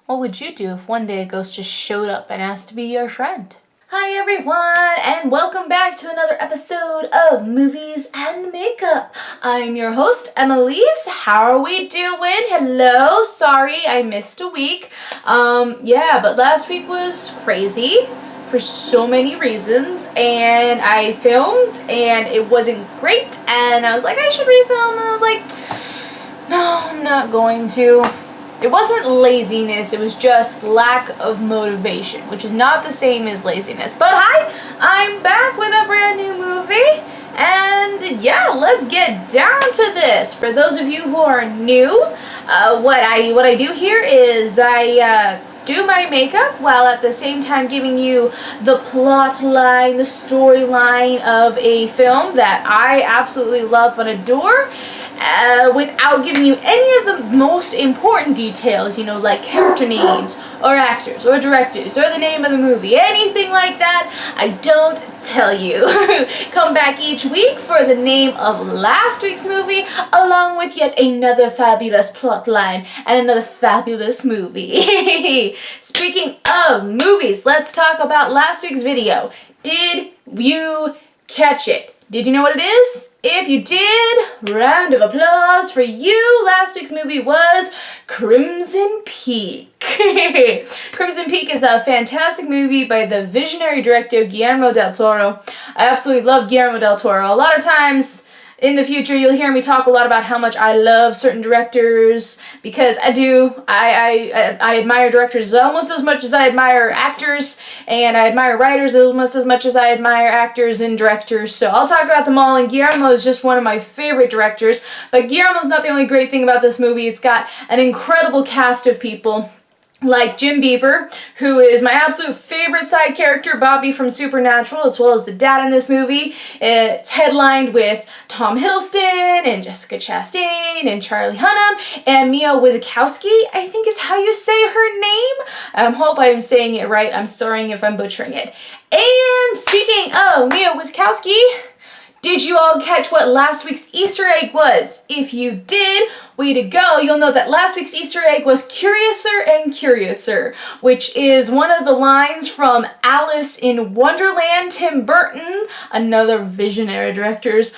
What would you do if one day a ghost just showed up and asked to be your friend? Hi everyone, and welcome back to another episode of Movies and Makeup. I'm your host, Emily's. How are we doing? Hello, sorry I missed a week. But last week was crazy for so many reasons, and I filmed and it wasn't great, and I was like, I should refilm, and I was like, no, I'm not going to. It wasn't laziness, it was just lack of motivation, which is not the same as laziness. But hi, I'm back with a brand new movie, and yeah, let's get down to this. For those of you who are new, what I do here is I do my makeup while at the same time giving you the plot line, the storyline of a film that I absolutely love and adore, without giving you any of the most important details, like character names, or actors, or directors, or the name of the movie, anything like that, I don't tell you. Come back each week for the name of last week's movie, along with yet another fabulous plot line, and another fabulous movie. Speaking of movies, let's talk about last week's video. Did you catch it? Did you know what it is? If you did, round of applause for you. Last week's movie was Crimson Peak. Crimson Peak is a fantastic movie by the visionary director Guillermo del Toro. I absolutely love Guillermo del Toro. A lot of times in the future you'll hear me talk a lot about how much I love certain directors, because I do. I admire directors almost as much as I admire actors, and I admire writers almost as much as I admire actors and directors, so I'll talk about them all, and Guillermo is just one of my favorite directors. But Guillermo's not the only great thing about this movie. It's got an incredible cast of people, like Jim Beaver, who is my absolute favorite side character, Bobby from Supernatural, as well as the dad in this movie. It's headlined with Tom Hiddleston, and Jessica Chastain, and Charlie Hunnam, and Mia Wasikowska, I think is how you say her name. I hope I'm saying it right. I'm sorry if I'm butchering it. And speaking of Mia Wasikowska, did you all catch what last week's Easter egg was? If you did, way to go. You'll know that last week's Easter egg was Curiouser and Curiouser, which is one of the lines from Alice in Wonderland. Tim Burton, another visionary director's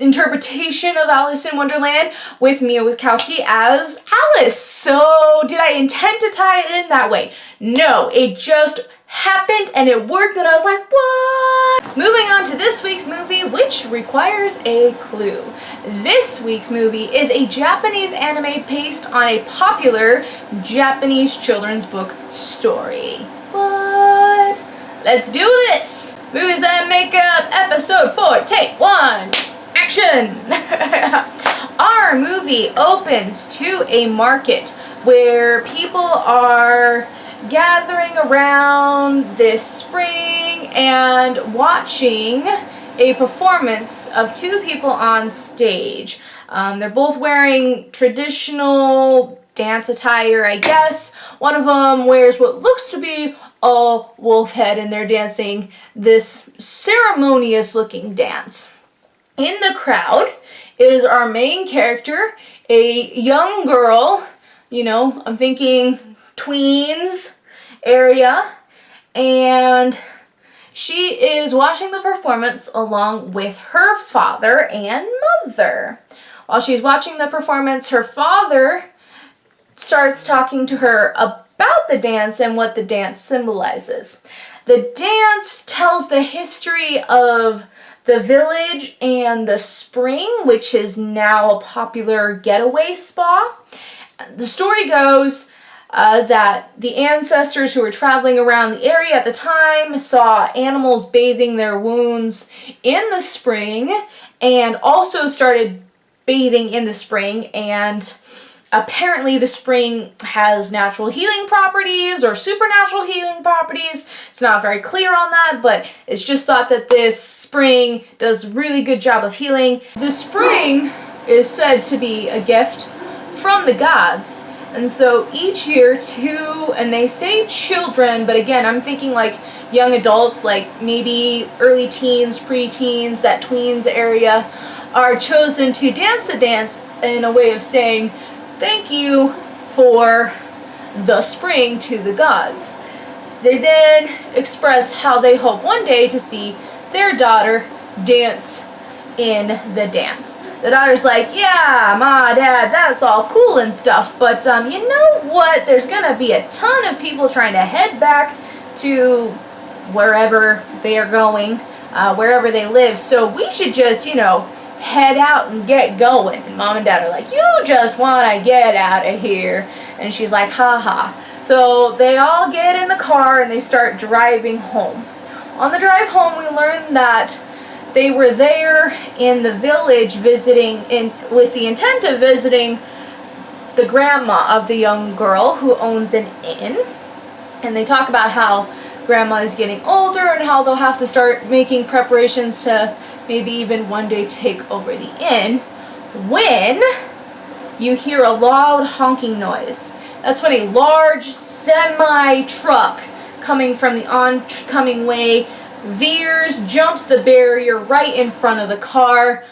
interpretation of Alice in Wonderland, with Mia Wasikowska as Alice. So did I intend to tie it in that way? No, it just happened and it worked, and I was like, what? Moving on to this week's movie, which requires a clue. This week's movie is a Japanese anime based on a popular Japanese children's book story. What? Let's do this! Movies and Makeup, episode 4, take 1, action! Our movie opens to a market where people are gathering around this spring and watching a performance of two people on stage. They're both wearing traditional dance attire, I guess. One of them wears what looks to be a wolf head, and they're dancing this ceremonious looking dance. In the crowd is our main character, a young girl, I'm thinking tweens area, and she is watching the performance along with her father and mother. While she's watching the performance, her father starts talking to her about the dance and what the dance symbolizes. The dance tells the history of the village and the spring, which is now a popular getaway spa. The story goes that the ancestors who were traveling around the area at the time saw animals bathing their wounds in the spring, and also started bathing in the spring, and apparently the spring has natural healing properties or supernatural healing properties. It's not very clear on that, but it's just thought that this spring does a really good job of healing. The spring is said to be a gift from the gods. And so each year and they say children, but again, I'm thinking like young adults, like maybe early teens, pre-teens, that tweens area, are chosen to dance the dance in a way of saying thank you for the spring to the gods. They then express how they hope one day to see their daughter dance in the dance. The daughter's like, yeah, Ma, Dad, that's all cool and stuff, but you know what? There's gonna be a ton of people trying to head back to wherever they are going, wherever they live, so we should just, head out and get going. And Mom and Dad are like, you just want to get out of here. And she's like, ha ha. So they all get in the car and they start driving home. On the drive home, we learn that they were there in the village visiting with the intent of visiting the grandma of the young girl who owns an inn. And they talk about how grandma is getting older and how they'll have to start making preparations to maybe even one day take over the inn, when you hear a loud honking noise. That's when a large semi-truck coming from the oncoming way veers, jumps the barrier right in front of the car.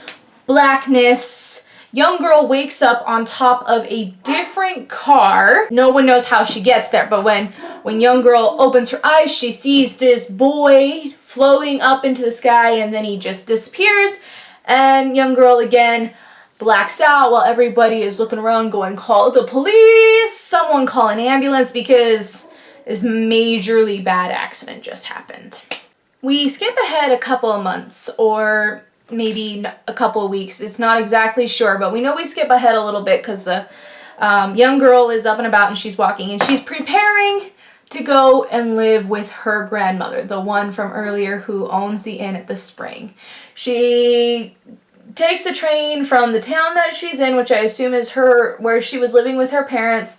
Blackness. Young girl wakes up on top of a different car. No one knows how she gets there, but when young girl opens her eyes, she sees this boy floating up into the sky, and then he just disappears, and young girl again blacks out while everybody is looking around going, call the police, someone call an ambulance, because this majorly bad accident just happened. We skip ahead a couple of months, or maybe a couple of weeks. It's not exactly sure, but we know we skip ahead a little bit because the young girl is up and about and she's walking and she's preparing to go and live with her grandmother, the one from earlier who owns the inn at the spring. She takes a train from the town that she's in, which I assume is where she was living with her parents,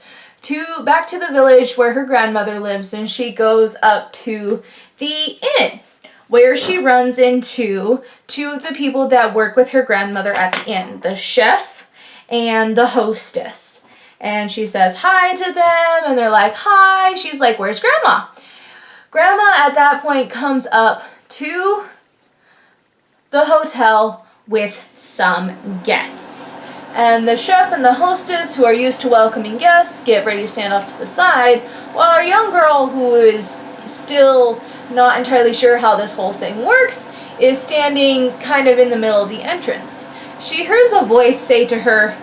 back to the village where her grandmother lives, and she goes up to the inn, where she runs into two of the people that work with her grandmother at the inn, the chef and the hostess. And she says hi to them, and they're like, hi. She's like, where's Grandma? Grandma at that point comes up to the hotel with some guests. And the chef and the hostess, who are used to welcoming guests, get ready to stand off to the side, while our young girl, who is still not entirely sure how this whole thing works, is standing kind of in the middle of the entrance. She hears a voice say to her,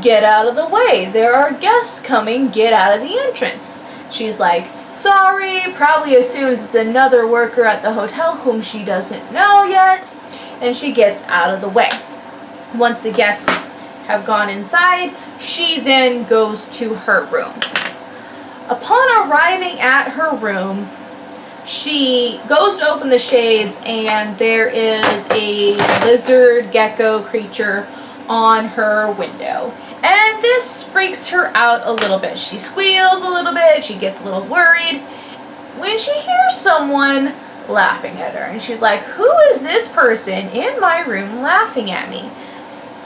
get out of the way, there are guests coming, get out of the entrance. She's like, sorry, probably assumes it's another worker at the hotel whom she doesn't know yet, and she gets out of the way. Once the guests have gone inside, she then goes to her room. Upon arriving at her room, she goes to open the shades, and there is a lizard gecko creature on her window. And this freaks her out a little bit. She squeals a little bit, she gets a little worried when she hears someone laughing at her. And she's like, who is this person in my room laughing at me?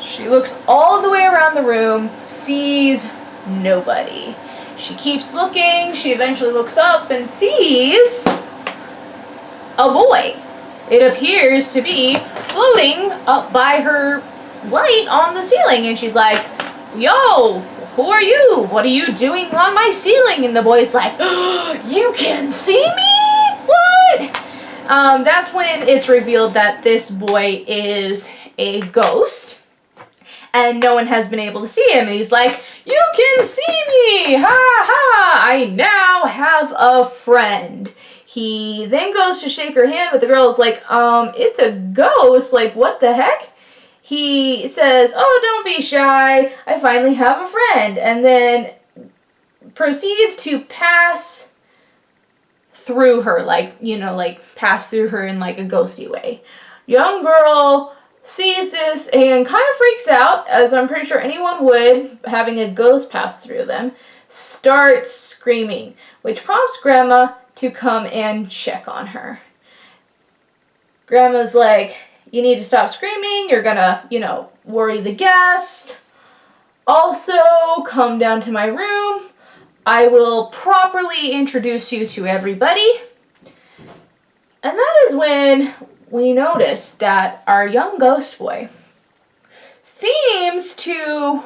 She looks all the way around the room, sees nobody. She keeps looking, she eventually looks up and sees a boy. It appears to be floating up by her light on the ceiling, and she's like, yo, who are you? What are you doing on my ceiling? And the boy's like, oh, you can see me? What? That's when it's revealed that this boy is a ghost, and no one has been able to see him. And he's like, you can see me! Ha ha! I now have a friend. He then goes to shake her hand, but the girl is like, it's a ghost, like, what the heck? He says, oh, don't be shy, I finally have a friend, and then proceeds to pass through her, pass through her in, like, a ghosty way. Young girl sees this and kind of freaks out, as I'm pretty sure anyone would, having a ghost pass through them, starts screaming, which prompts Grandma to come and check on her. Grandma's like, you need to stop screaming, you're gonna, worry the guest. Also, come down to my room. I will properly introduce you to everybody. And that is when we notice that our young ghost boy seems to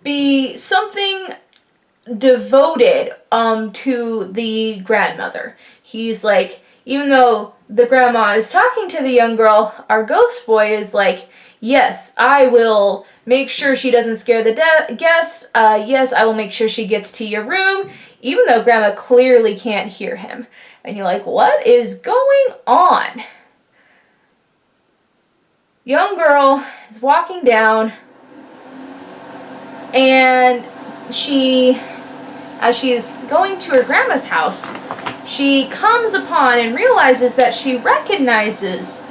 be something devoted to the grandmother. He's like, even though the grandma is talking to the young girl, our ghost boy is like, yes, I will make sure she doesn't scare the guests. Yes, I will make sure she gets to your room, even though grandma clearly can't hear him. And you're like, what is going on? Young girl is walking down, and as she's going to her grandma's house, she comes upon and realizes that she recognizes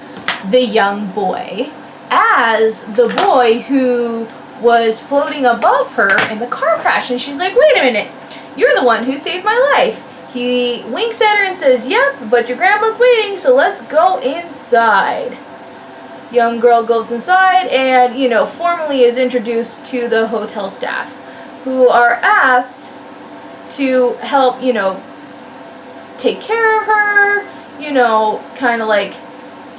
the young boy as the boy who was floating above her in the car crash. And she's like, wait a minute, you're the one who saved my life. He winks at her and says, yep, but your grandma's waiting, so let's go inside. Young girl goes inside and, formally is introduced to the hotel staff, who are asked to help, take care of her, kind of like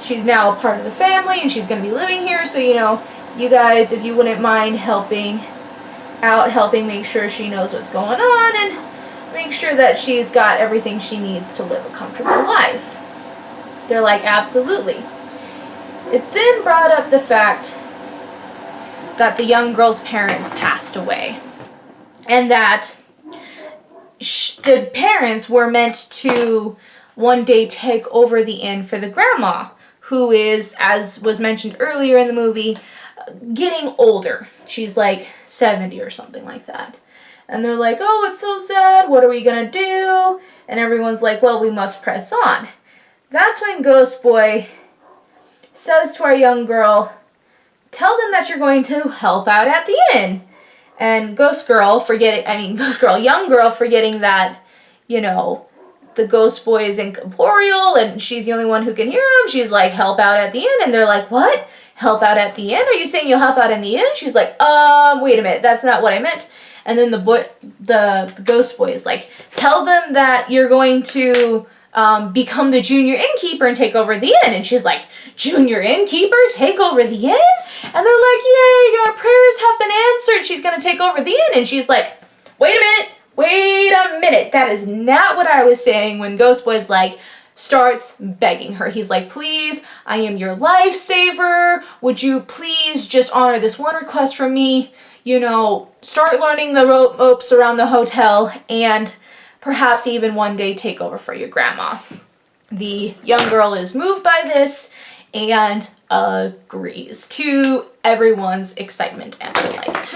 she's now a part of the family and she's going to be living here. So, you guys, if you wouldn't mind helping make sure she knows what's going on and make sure that she's got everything she needs to live a comfortable life. They're like, absolutely. It's then brought up the fact that the young girl's parents passed away, and that the parents were meant to one day take over the inn for the grandma, who is, as was mentioned earlier in the movie, getting older. She's like 70 or something like that. And they're like, oh, it's so sad. What are we going to do? And everyone's like, well, we must press on. That's when Ghost Boy says to our young girl, tell them that you're going to help out at the inn. And young girl forgetting that, the ghost boy is incorporeal and she's the only one who can hear him. She's like, help out at the inn. And they're like, what? Help out at the inn? Are you saying you'll help out in the inn? She's like, wait a minute, that's not what I meant. And then the ghost boy is like, tell them that you're going to become the junior innkeeper and take over the inn. And she's like, junior innkeeper, take over the inn? And they're like, yay, your prayers have been answered. She's going to take over the inn. And she's like, wait a minute. That is not what I was saying. When Ghost Boy's like, starts begging her. He's like, please, I am your lifesaver. Would you please just honor this one request from me? Start learning the ropes around the hotel and perhaps even one day take over for your grandma. The young girl is moved by this and agrees, to everyone's excitement and delight.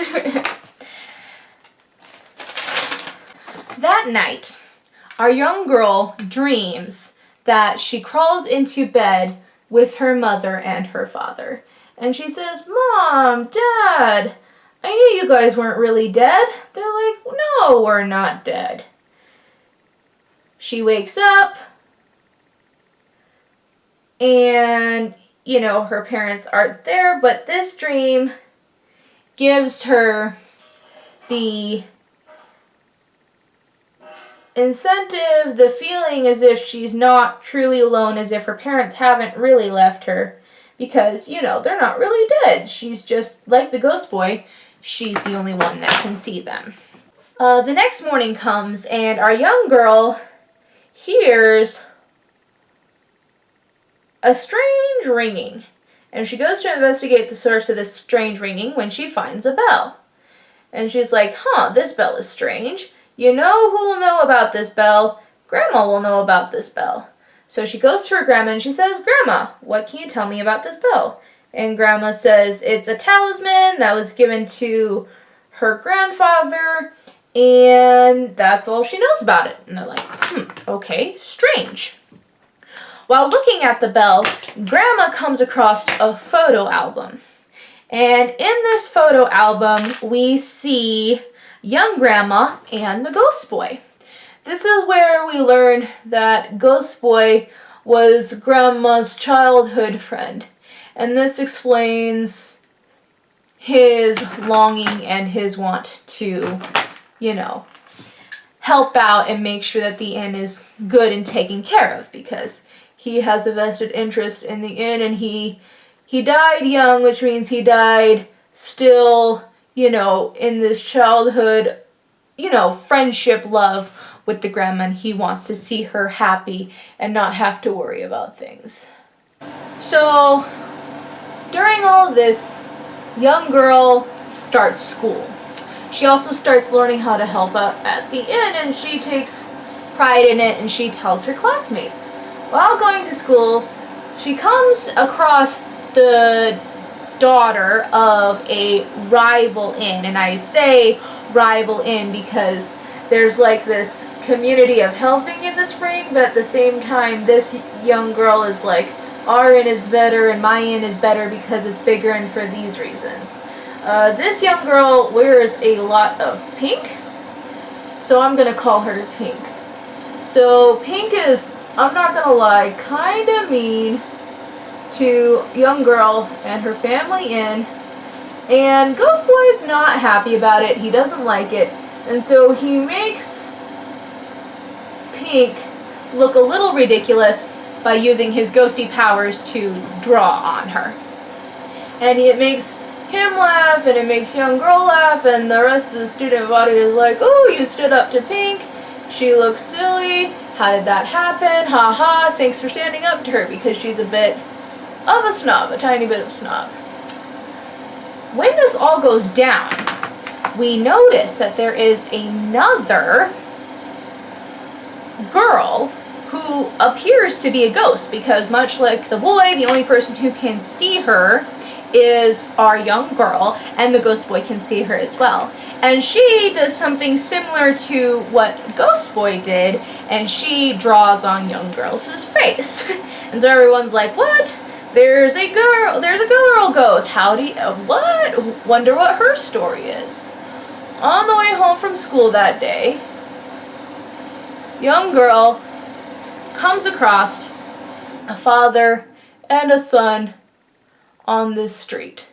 That night, our young girl dreams that she crawls into bed with her mother and her father. And she says, Mom, Dad, I knew you guys weren't really dead. They're like, no, we're not dead. She wakes up and, her parents aren't there, but this dream gives her the incentive, the feeling as if she's not truly alone, as if her parents haven't really left her, because, they're not really dead. She's just like the ghost boy. She's the only one that can see them. The next morning comes and our young girl hears a strange ringing, and she goes to investigate the source of this strange ringing when she finds a bell. And she's like, this bell is strange. Who will know about this bell? Grandma will know about this bell. So she goes to her grandma and she says, Grandma, what can you tell me about this bell? And Grandma says it's a talisman that was given to her grandfather, and that's all she knows about it. And they're like, okay, strange. While looking at the bell, Grandma comes across a photo album. And in this photo album, we see young Grandma and the ghost boy. This is where we learn that Ghost Boy was Grandma's childhood friend. And this explains his longing and his want to, help out and make sure that the inn is good and taken care of, because he has a vested interest in the inn, and he died young, which means he died still, in this childhood, friendship love with the grandma, and he wants to see her happy and not have to worry about things. So, during all this, young girl starts school. She also starts learning how to help out at the inn, and she takes pride in it, and she tells her classmates. While going to school, she comes across the daughter of a rival inn, and I say rival inn because there's like this community of helping in the spring, but at the same time this young girl is like, our inn is better and my inn is better because it's bigger and for these reasons. This young girl wears a lot of pink, so I'm gonna call her Pink. So Pink is, I'm not gonna lie, kinda mean to young girl and her family inn, and Ghost Boy is not happy about it. He doesn't like it, and so he makes Pink look a little ridiculous by using his ghosty powers to draw on her. And it makes him laugh, and it makes young girl laugh, and the rest of the student body is like, oh, you stood up to Pink, she looks silly, how did that happen, haha, thanks for standing up to her, because she's a bit of a snob, a tiny bit of snob. When this all goes down, we notice that there is another girl who appears to be a ghost, because much like the boy, the only person who can see her is our young girl, and the Ghost Boy can see her as well. And she does something similar to what Ghost Boy did, and she draws on young girl's face. And so everyone's like, what? There's a girl ghost. What? Wonder what her story is. On the way home from school that day, young girl comes across a father and a son on this street.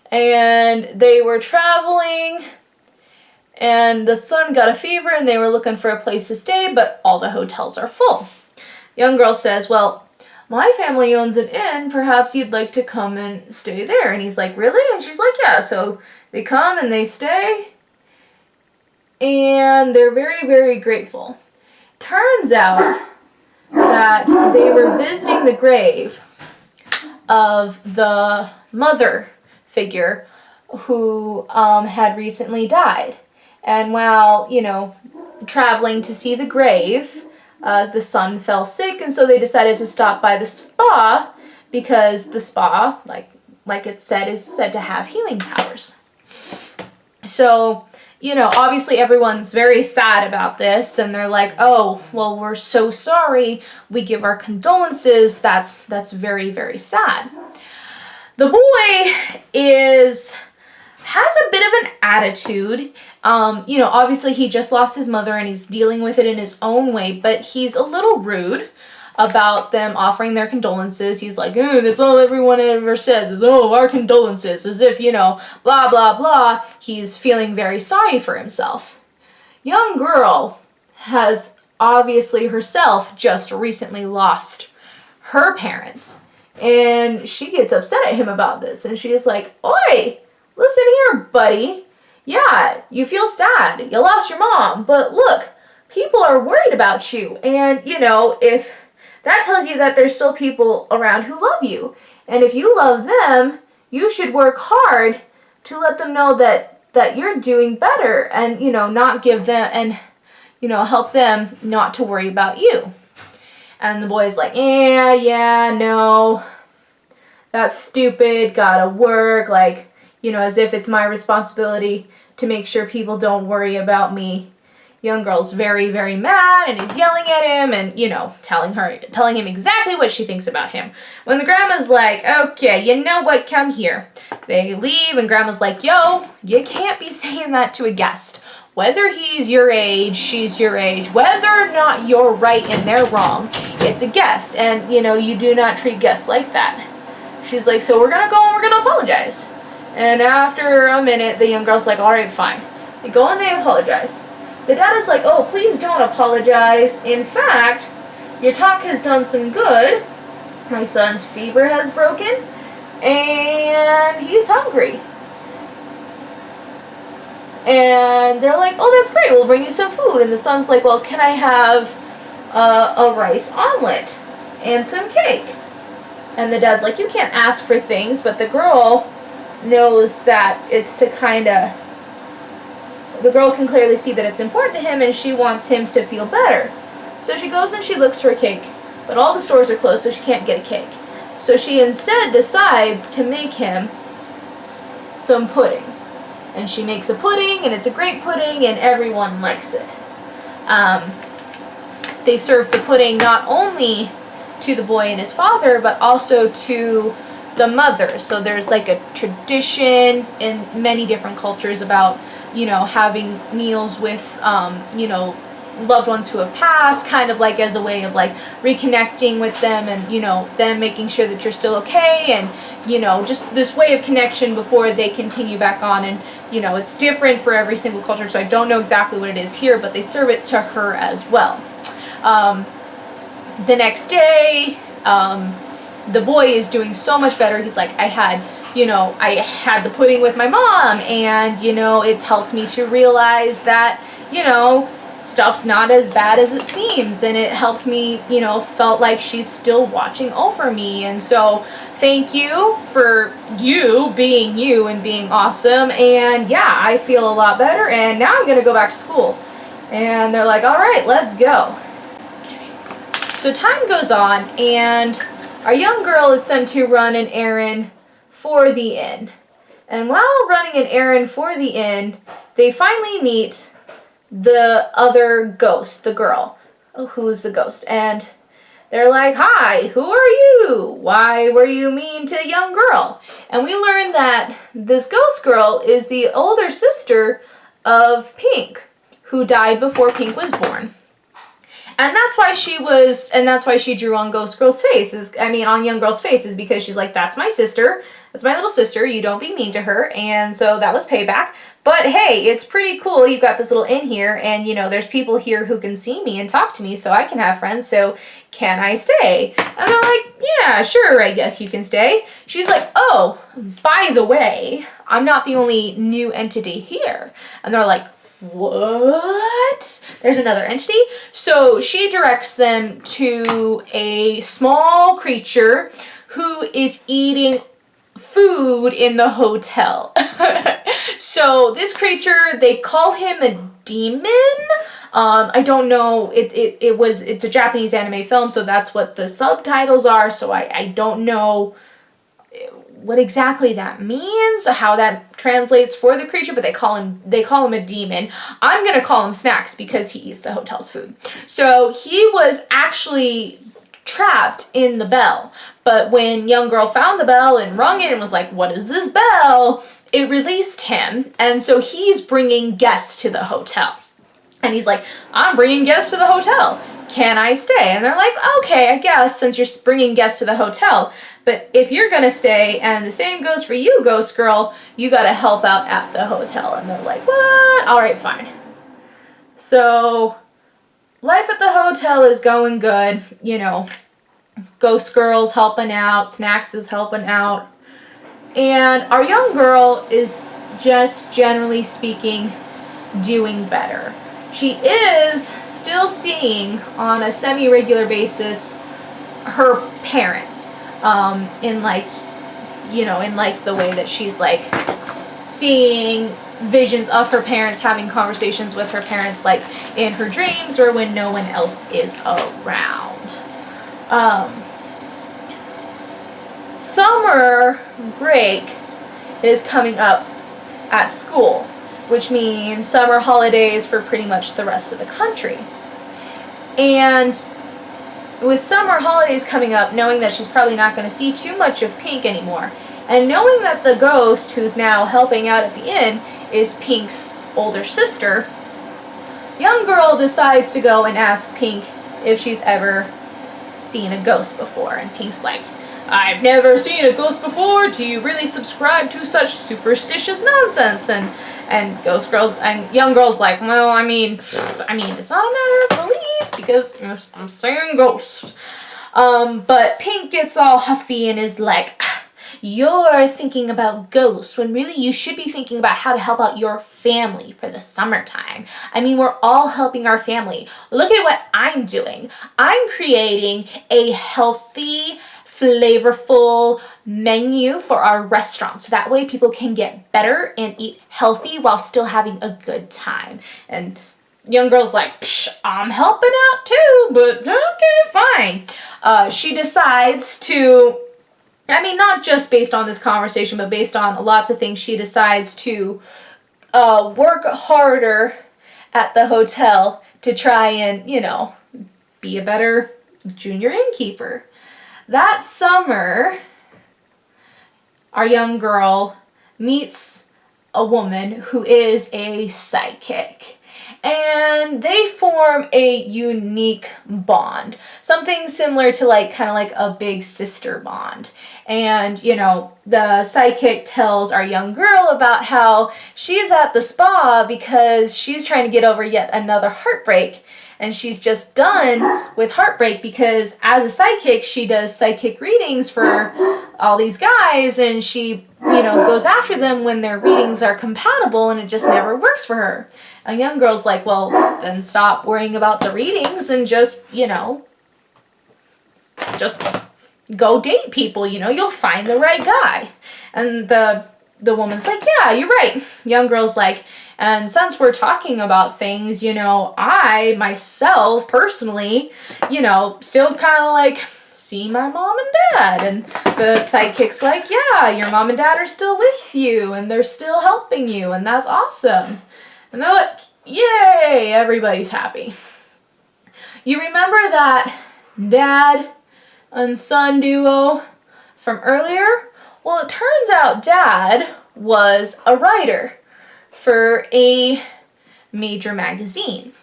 And they were traveling, and the son got a fever, and they were looking for a place to stay, but all the hotels are full. Young girl says, well, my family owns an inn, perhaps you'd like to come and stay there. And he's like, really? And she's like, yeah. So they come and they stay, and they're very, very grateful. Turns out that they were visiting the grave of the mother figure who had recently died. And while, traveling to see the grave, the son fell sick, and so they decided to stop by the spa, because the spa, like it said, is said to have healing powers. So, obviously everyone's very sad about this, and they're like, oh, well, we're so sorry. We give our condolences. That's very, very sad. The boy has a bit of an attitude. Obviously he just lost his mother and he's dealing with it in his own way, but he's a little rude about them offering their condolences. He's like, that's all everyone ever says is, oh, our condolences, as if, blah, blah, blah. He's feeling very sorry for himself. Young girl has obviously herself just recently lost her parents, and she gets upset at him about this, and she is like, oi, listen here, buddy. Yeah, you feel sad. You lost your mom, but look, people are worried about you, and, if that tells you that there's still people around who love you. And if you love them, you should work hard to let them know that you're doing better, and, not give them, and, help them not to worry about you. And the boy's like, yeah, no, that's stupid, gotta work, as if it's my responsibility to make sure people don't worry about me. Young girl's very, very mad, and he's yelling at him and, telling him exactly what she thinks about him. When the grandma's like, okay, you know what, come here. They leave, and grandma's like, yo, you can't be saying that to a guest. Whether he's your age, she's your age, whether or not you're right and they're wrong, it's a guest, and, you do not treat guests like that. She's like, so we're gonna go and we're gonna apologize. And after a minute, the young girl's like, all right, fine. They go and they apologize. The dad is like, oh, please don't apologize. In fact, your talk has done some good. My son's fever has broken, and he's hungry. And they're like, oh, that's great, we'll bring you some food. And the son's like, well, can I have a rice omelet and some cake? And the dad's like, you can't ask for things, but the girl knows that it's to kind of, the girl can clearly see that it's important to him and she wants him to feel better. So she goes and she looks for a cake, but all the stores are closed, so she can't get a cake. So she instead decides to make him some pudding. And she makes a pudding, and it's a great pudding, and everyone likes it. They serve the pudding not only to the boy and his father, but also to the mother. So there's like a tradition in many different cultures about, you know, having meals with, you know, loved ones who have passed, kind of like as a way of like reconnecting with them and, you know, them making sure that you're still okay, and, you know, just this way of connection before they continue back on. And, you know, it's different for every single culture, so I don't know exactly what it is here, but they serve it to her as well. The next day, the boy is doing so much better. He's like, I had the pudding with my mom, and, you know, it's helped me to realize that, you know, stuff's not as bad as it seems, and it helps me, you know, felt like she's still watching over me, and so thank you for you being you and being awesome, and yeah, I feel a lot better, and now I'm gonna go back to school. And they're like, all right, let's go. Okay. So time goes on, and our young girl is sent to run an errand for the inn, and while running an errand for the inn, they finally meet the other ghost, the girl, who's the ghost, and they're like, hi, who are you? Why were you mean to a young girl? And we learn that this ghost girl is the older sister of Pink, who died before Pink was born. And that's why she drew on Ghost Girl's face, on Young Girl's face, is because she's like, that's my sister, that's my little sister, you don't be mean to her, and so that was payback. But hey, it's pretty cool, you've got this little inn here, and, you know, there's people here who can see me and talk to me, so I can have friends, so can I stay? And they're like, yeah, sure, I guess you can stay. She's like, oh, by the way, I'm not the only new entity here. And they're like, what? There's another entity? So she directs them to a small creature who is eating food in the hotel. So this creature, they call him a demon. I don't know, it's a Japanese anime film, so that's what the subtitles are, so I don't know what exactly that means, how that translates for the creature, but they call him a demon. I'm gonna call him Snacks because he eats the hotel's food. So he was actually trapped in the bell, but when young girl found the bell and rung it and was like, what is this bell? It released him, and so he's bringing guests to the hotel. And he's like, I'm bringing guests to the hotel. Can I stay? And they're like, okay, I guess, since you're bringing guests to the hotel. But if you're going to stay, and the same goes for you, Ghost Girl, you got to help out at the hotel. And they're like, what? All right, fine. So life at the hotel is going good. You know, Ghost Girl's helping out. Snacks is helping out. And our young girl is just, generally speaking, doing better. She is still seeing on a semi-regular basis her parents, in the way that she's like seeing visions of her parents, having conversations with her parents, like in her dreams or when no one else is around. Summer break is coming up at school, which means summer holidays for pretty much the rest of the country. And with summer holidays coming up, knowing that she's probably not going to see too much of Pink anymore, and knowing that the ghost who's now helping out at the inn is Pink's older sister, young girl decides to go and ask Pink if she's ever seen a ghost before. And Pink's like, I've never seen a ghost before. Do you really subscribe to such superstitious nonsense? And young girl's like, well, I mean, it's not a matter of belief because I'm saying ghost. But Pink gets all huffy and is like, you're thinking about ghosts when really you should be thinking about how to help out your family for the summertime. I mean, we're all helping our family. Look at what I'm doing. I'm creating a healthy, flavorful menu for our restaurant so that way people can get better and eat healthy while still having a good time. And young girl's like, I'm helping out too, but okay, fine. She decides to, I mean, not just based on this conversation, but based on lots of things, she decides to work harder at the hotel to try and, be a better junior innkeeper. That summer, our young girl meets a woman who is a psychic. And they form a unique bond. Something similar to kind of like a big sister bond. And, the psychic tells our young girl about how she's at the spa because she's trying to get over yet another heartbreak. And she's just done with heartbreak because as a psychic, she does psychic readings for all these guys, and she, goes after them when their readings are compatible, and it just never works for her. A young girl's like, well, then stop worrying about the readings and just go date people, you'll find the right guy. And the woman's like, yeah, you're right. Young girl's like, and since we're talking about things, I myself personally, still kind of see my mom and dad. And the psychic's like, yeah, your mom and dad are still with you and they're still helping you, and that's awesome. And they're like, yay, everybody's happy. You remember that dad and son duo from earlier? Well, it turns out dad was a writer for a major magazine.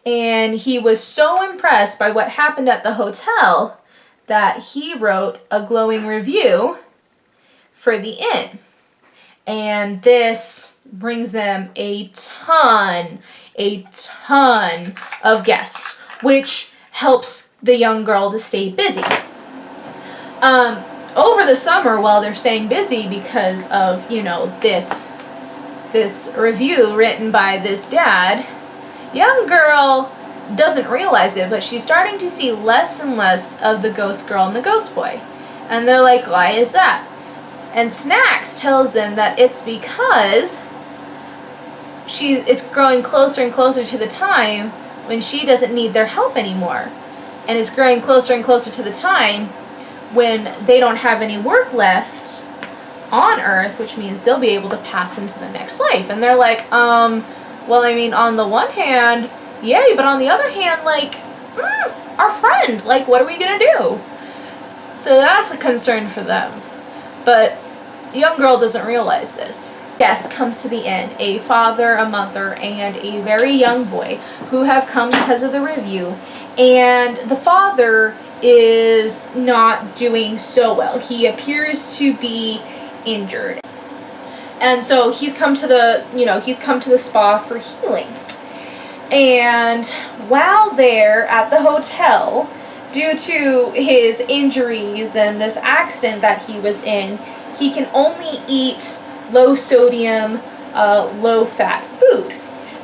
And he was so impressed by what happened at the hotel that he wrote a glowing review for the inn. And this brings them a ton of guests, which helps the young girl to stay busy. Over the summer, while they're staying busy because of, this review written by this dad, young girl doesn't realize it, but she's starting to see less and less of the ghost girl and the ghost boy. And they're like, why is that? And Snacks tells them that it's because it's growing closer and closer to the time when she doesn't need their help anymore. And it's growing closer and closer to the time when they don't have any work left on Earth, which means they'll be able to pass into the next life. And they're like, well, I mean, on the one hand, yay, but on the other hand, our friend, what are we gonna do? So that's a concern for them. But the young girl doesn't realize this. Guest comes to the inn, a father, a mother, and a very young boy who have come because of the review. And the father is not doing so well. He appears to be injured. And so he's come to the spa for healing. And while there at the hotel, due to his injuries and this accident that he was in, he can only eat low sodium, low fat food.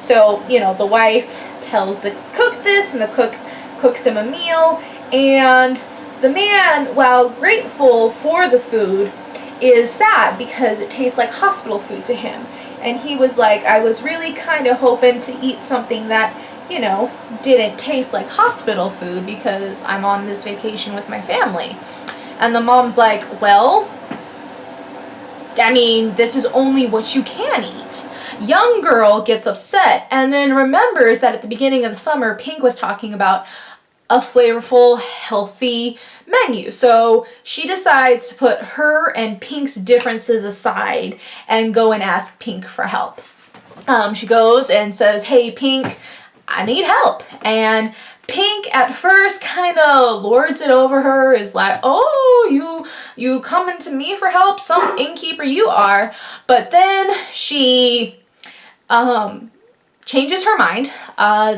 So, the wife tells the cook this, and the cook cooks him a meal, and the man, while grateful for the food, is sad because it tastes like hospital food to him. And he was like, I was really kind of hoping to eat something that, didn't taste like hospital food because I'm on this vacation with my family. And the mom's like, well, I mean, this is only what you can eat. Young girl gets upset and then remembers that at the beginning of the summer, Pink was talking about a flavorful, healthy menu. So she decides to put her and Pink's differences aside and go and ask Pink for help. She goes and says, hey, Pink, I need help. And Pink at first kind of lords it over her, is like, oh, you coming to me for help? Some innkeeper you are. But then she changes her mind.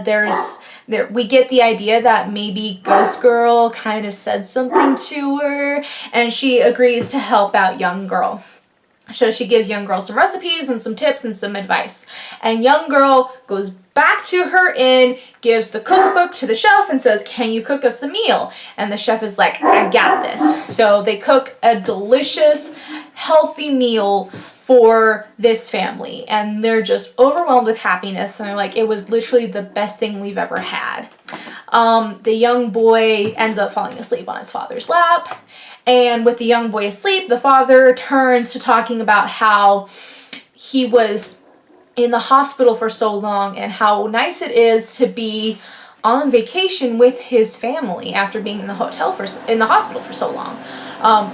There's There, we get the idea that maybe Ghost Girl kind of said something to her, and she agrees to help out Young Girl. So she gives Young Girl some recipes and some tips and some advice. And Young Girl goes back to her inn, gives the cookbook to the chef and says, "Can you cook us a meal?" And the chef is like, "I got this." So they cook a delicious, healthy meal for this family. And they're just overwhelmed with happiness. And they're like, it was literally the best thing we've ever had. The young boy ends up falling asleep on his father's lap. And with the young boy asleep, the father turns to talking about how he was in the hospital for so long and how nice it is to be on vacation with his family after being in the hospital for so long.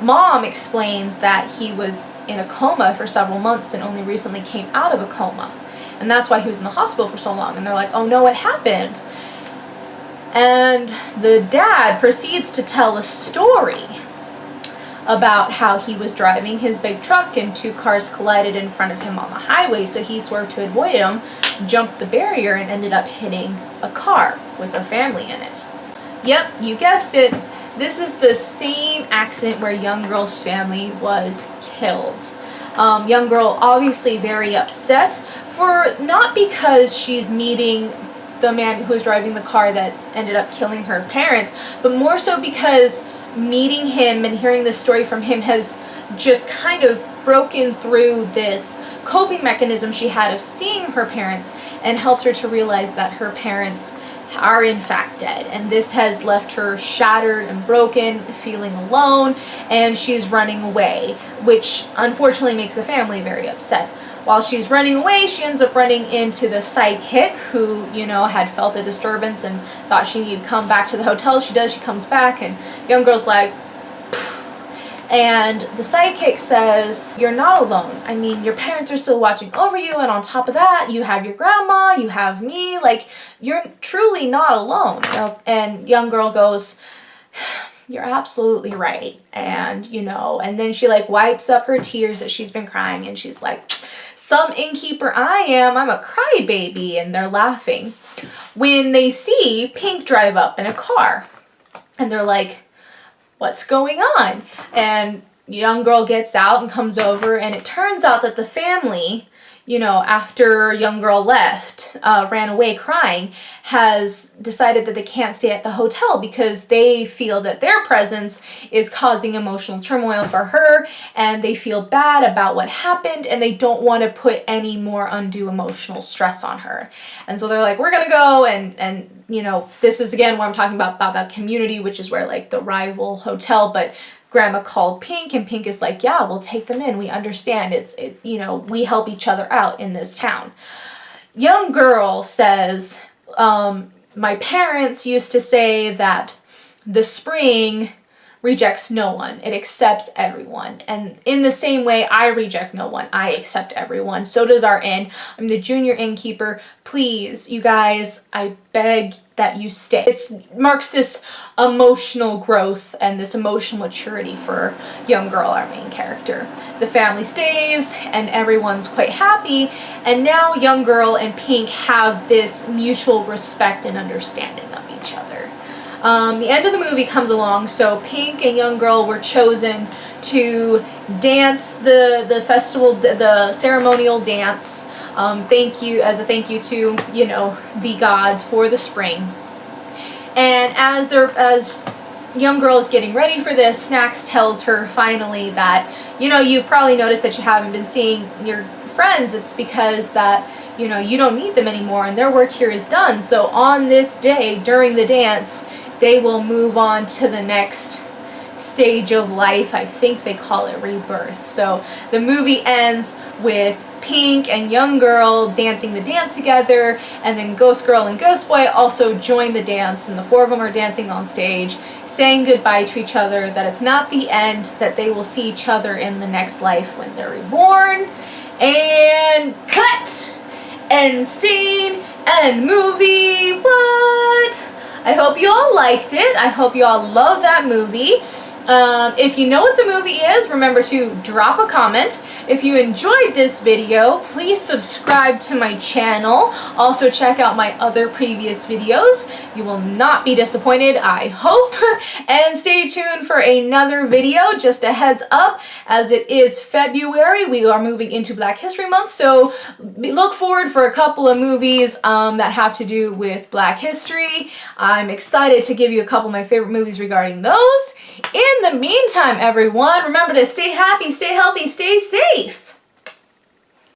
Mom explains that he was in a coma for several months and only recently came out of a coma. And that's why he was in the hospital for so long. And they're like, "Oh no, what happened?" And the dad proceeds to tell a story about how he was driving his big truck and two cars collided in front of him on the highway, so he swerved to avoid them, jumped the barrier, and ended up hitting a car with a family in it. Yep, you guessed it. This is the same accident where Young Girl's family was killed. Young Girl obviously very upset, for not because she's meeting the man who was driving the car that ended up killing her parents, but more so because meeting him and hearing this story from him has just kind of broken through this coping mechanism she had of seeing her parents, and helps her to realize that her parents are in fact dead. And this has left her shattered and broken, feeling alone, and she's running away, which unfortunately makes the family very upset. While she's running away, she ends up running into the sidekick who, had felt a disturbance and thought she needed to come back to the hotel. She does, she comes back, and Young Girl's like, "Pfft." And the sidekick says, "You're not alone. I mean, your parents are still watching over you, and on top of that, you have your grandma, you have me, like, you're truly not alone." And Young Girl goes, "You're absolutely right." And, and then she wipes up her tears that she's been crying, and she's like, "Some innkeeper I am, I'm a crybaby," and they're laughing. When they see Pink drive up in a car, and they're like, "What's going on?" And Young Girl gets out and comes over, and it turns out that the family, after Young Girl left, ran away crying, has decided that they can't stay at the hotel because they feel that their presence is causing emotional turmoil for her, and they feel bad about what happened, and they don't want to put any more undue emotional stress on her. And so they're like, "We're gonna go," and this is again what I'm talking about that community, which is where the rival hotel, but Grandma called Pink, and Pink is like, "Yeah, we'll take them in. We understand. We help each other out in this town." Young Girl says, "My parents used to say that the spring rejects no one. It accepts everyone. And in the same way, I reject no one. I accept everyone. So does our inn. I'm the junior innkeeper. Please, you guys, I beg that you stay." It marks this emotional growth and this emotional maturity for Young Girl, our main character. The family stays and everyone's quite happy, and now Young Girl and Pink have this mutual respect and understanding of each other. The end of the movie comes along, so Pink and Young Girl were chosen to dance the festival, the ceremonial dance. Thank you to the gods for the spring. And as Young Girl is getting ready for this, Snacks tells her finally that you've probably noticed that you haven't been seeing your friends. It's because that you don't need them anymore, and their work here is done. So on this day during the dance, they will move on to the next stage of life. I think they call it rebirth. So the movie ends with Pink and Young Girl dancing the dance together, and then Ghost Girl and Ghost Boy also join the dance, and the four of them are dancing on stage, saying goodbye to each other, that it's not the end, that they will see each other in the next life when they're reborn. And cut! End scene, end movie. What? I hope you all liked it. I hope you all love that movie. If you know what the movie is, remember to drop a comment. If you enjoyed this video, please subscribe to my channel. Also check out my other previous videos. You will not be disappointed, I hope. And stay tuned for another video. Just a heads up, as it is February, we are moving into Black History Month, so look forward for a couple of movies that have to do with Black history. I'm excited to give you a couple of my favorite movies regarding those. In the meantime, everyone, remember to stay happy, stay healthy, stay safe.